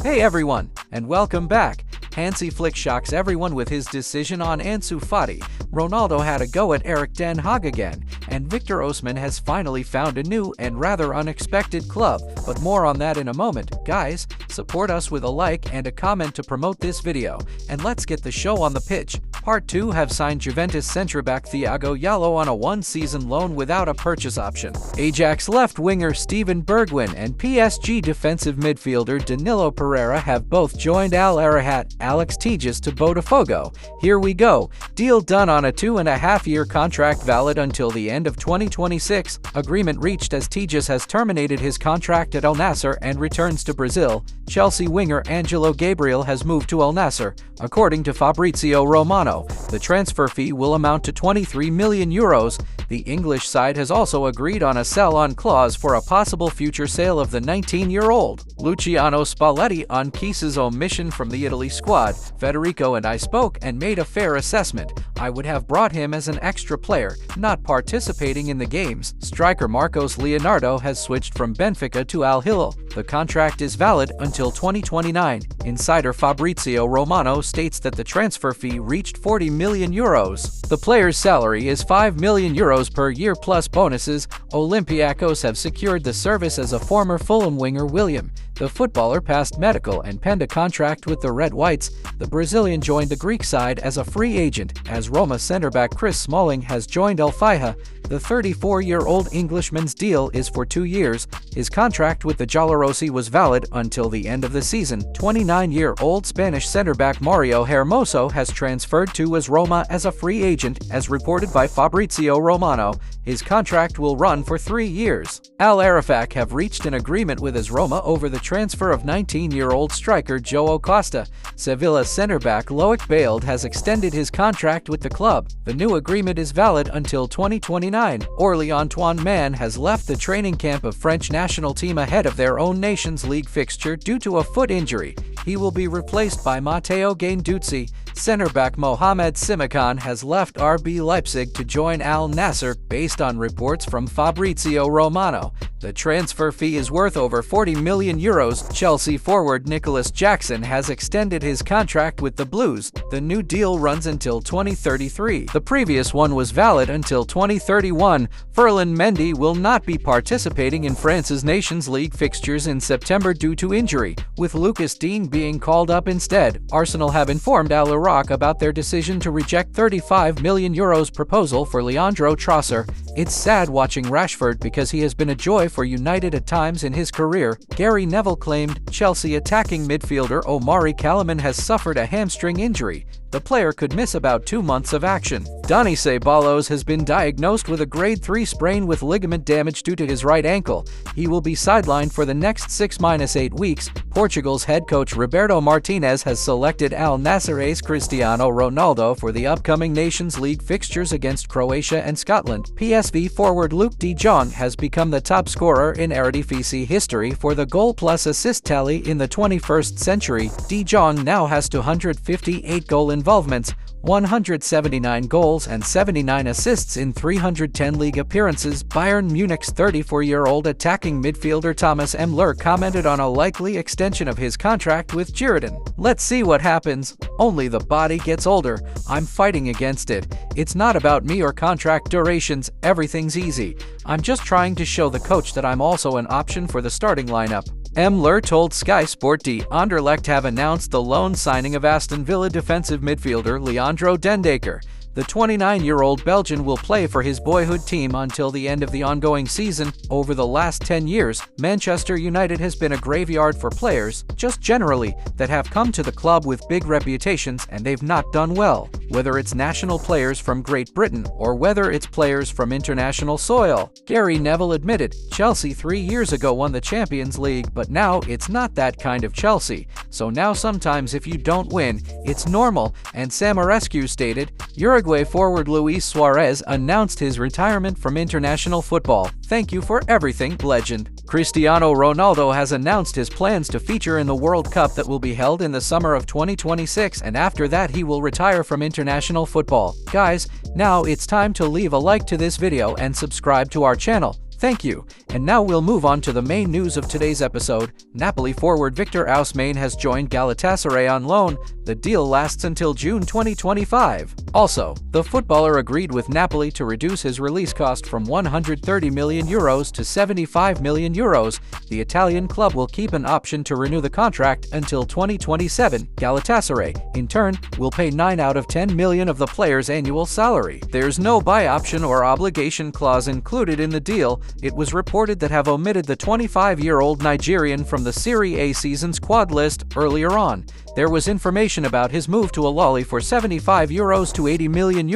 Hey everyone, and welcome back. Hansi Flick shocks everyone with his decision on Ansu Fati. Ronaldo had a go at Erik ten Hag again, and Victor Osimhen has finally found a new and rather unexpected club. But more on that in a moment. Guys, support us with a like and a comment to promote this video, and let's get the show on the pitch. Part 2 have signed Juventus centre-back Thiago Jallo on a one-season loan without a purchase option. Ajax left winger Steven Bergwijn and PSG defensive midfielder Danilo Pereira have both joined Al Arahat Alex Tejas to Botafogo. Here we go. Deal done on a 2.5-year contract valid until the end of 2026. Agreement reached as Tejas has terminated his contract at Al Nassr and returns to Brazil. Chelsea winger Angelo Gabriel has moved to Al Nassr. According to Fabrizio Romano, the transfer fee will amount to €23 million. The English side has also agreed on a sell-on clause for a possible future sale of the 19-year-old. Luciano Spalletti on Chiesa's omission from the Italy squad. Federico and I spoke and made a fair assessment. I would have brought him as an extra player, not participating in the games. Striker Marcos Leonardo has switched from Benfica to Al Hilal. The contract is valid until 2029. Insider Fabrizio Romano states that the transfer fee reached €40 million. The player's salary is €5 million per year plus bonuses. Olympiacos have secured the service as a former Fulham winger William. The footballer passed medical and penned a contract with the Red Whites. The Brazilian joined the Greek side as a free agent, as Roma centre-back Chris Smalling has joined El Faiha. The 34-year-old Englishman's deal is for 2 years. His contract with the Giallorossi was valid until the end of the season. 29-year-old Spanish centre-back Mario Hermoso has transferred to AS Roma as a free agent, as reported by Fabrizio Romano. His contract will run for 3 years. Al Arafat have reached an agreement with AS Roma over the transfer of 19-year-old striker Joao Costa. Sevilla centre-back Loic Bailed has extended his contract with the club. The new agreement is valid until 2029. Orly Antoine Mann has left the training camp of French national team ahead of their own Nations League fixture due to a foot injury. He will be replaced by Matteo Guendouzi. Centre-back Mohamed Simakan has left RB Leipzig to join Al Nassr, based on reports from Fabrizio Romano. The transfer fee is worth over €40 million. Chelsea forward Nicholas Jackson has extended his contract with the Blues. The new deal runs until 2033. The previous one was valid until 2031. Ferland Mendy will not be participating in France's Nations League fixtures in September due to injury, with Lucas Digne being called up instead. Arsenal have informed Al Iraq about their decision to reject €35 million proposal for Leandro Trossard. It's sad watching Rashford because he has been a joy for United at times in his career. Gary Neville claimed Chelsea attacking midfielder Omari Kalaman has suffered a hamstring injury. The player could miss about 2 months of action. Dani Ceballos has been diagnosed with a grade 3 sprain with ligament damage due to his right ankle. He will be sidelined for the next 6-8 weeks. Portugal's head coach Roberto Martinez has selected Al Nassr ace Cristiano Ronaldo for the upcoming Nations League fixtures against Croatia and Scotland. PSV forward Luuk de Jong has become the top scorer in Eredivisie history for the goal plus assist tally in the 21st century. De Jong now has 258 goal involvements, 179 goals and 79 assists in 310 league appearances. Bayern Munich's 34-year-old attacking midfielder Thomas Müller commented on a likely extension of his contract with Girondin. "Let's see what happens. Only the body gets older. I'm fighting against it. It's not about me or contract durations. Everything's easy. I'm just trying to show the coach that I'm also an option for the starting lineup." Müller told Sky Sport Anderlecht have announced the loan signing of Aston Villa defensive midfielder Leandro Dendaker. The 29-year-old Belgian will play for his boyhood team until the end of the ongoing season. Over the last 10 years, Manchester United has been a graveyard for players, just generally, that have come to the club with big reputations and they've not done well. Whether it's national players from Great Britain or whether it's players from international soil. Gary Neville admitted, Chelsea 3 years ago won the Champions League, but now it's not that kind of Chelsea. So now sometimes if you don't win, it's normal. And Samarescu stated, Uruguay forward Luis Suarez announced his retirement from international football. "Thank you for everything, legend." Cristiano Ronaldo has announced his plans to feature in the World Cup that will be held in the summer of 2026, and after that he will retire from international football. Guys, now it's time to leave a like to this video and subscribe to our channel. Thank you. And now we'll move on to the main news of today's episode. Napoli forward Victor Osimhen has joined Galatasaray on loan. The deal lasts until June 2025. Also, the footballer agreed with Napoli to reduce his release cost from €130 million to €75 million. The Italian club will keep an option to renew the contract until 2027. Galatasaray, in turn, will pay 9 out of 10 million of the player's annual salary. There's no buy option or obligation clause included in the deal. It was reported that have omitted the 25-year-old Nigerian from the Serie A season's squad list earlier on. There was information about his move to Al-Ahly for €75 to €80 million.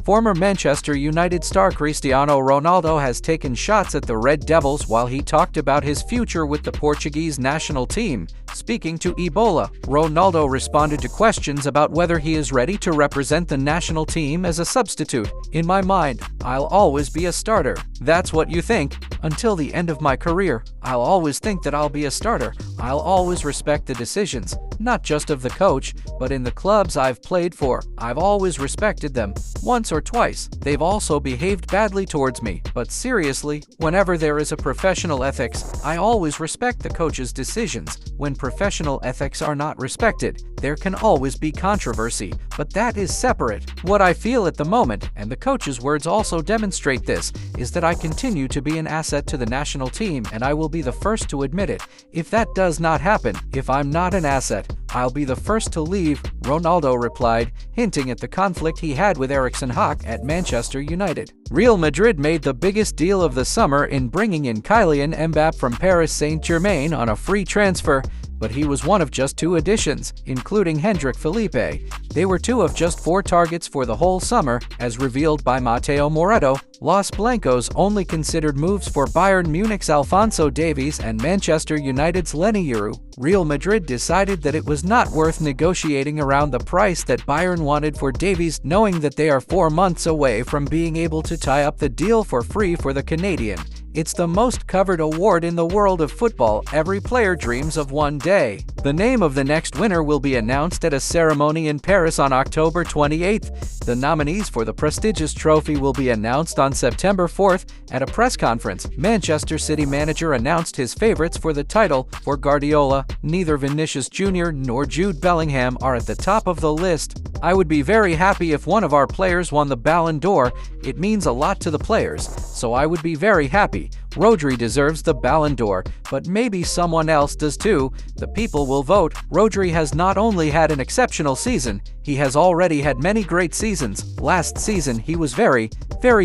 Former Manchester United star Cristiano Ronaldo has taken shots at the Red Devils while he talked about his future with the Portuguese national team. Speaking to Ebola, Ronaldo responded to questions about whether he is ready to represent the national team as a substitute. "In my mind, I'll always be a starter." "That's what you think?" "Until the end of my career, I'll always think that I'll be a starter. I'll always respect the decisions, not just of the coach, but in the clubs I've played for. I've always respected them. Once or twice, they've also behaved badly towards me. But seriously, whenever there is a professional ethics, I always respect the coach's decisions. When professional ethics are not respected, there can always be controversy, but that is separate. What I feel at the moment, and the coach's words also demonstrate this, is that I continue to be an asset to the national team, and I will be the first to admit it. If that does not happen, if I'm not an asset, I'll be the first to leave," Ronaldo replied, hinting at the conflict he had with Ten Hag at Manchester United. Real Madrid made the biggest deal of the summer in bringing in Kylian Mbappé from Paris Saint-Germain on a free transfer, but he was one of just 2 additions, including Hendrik Felipe. They were 2 of just 4 targets for the whole summer, as revealed by Matteo Moretto. Los Blancos only considered moves for Bayern Munich's Alphonso Davies and Manchester United's Lenny Yoro. Real Madrid decided that it was not worth negotiating around the price that Bayern wanted for Davies, knowing that they are 4 months away from being able to tie up the deal for free for the Canadian. It's the most covered award in the world of football. Every player dreams of one day. The name of the next winner will be announced at a ceremony in Paris on October 28th. The nominees for the prestigious trophy will be announced on September 4th at a press conference. Manchester City manager announced his favorites for the title. For Guardiola, neither Vinicius Jr. nor Jude Bellingham are at the top of the list. "I would be very happy if one of our players won the Ballon d'Or. It means a lot to the players, so I would be very happy. Rodri deserves the Ballon d'Or, but maybe someone else does too. The people will vote." Rodri has not only had an exceptional season, he has already had many great seasons. Last season he was very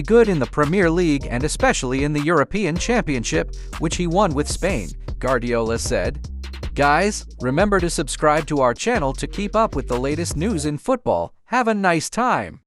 good in the Premier League and especially in the European Championship, which he won with Spain, Guardiola said. Guys, remember to subscribe to our channel to keep up with the latest news in football. Have a nice time.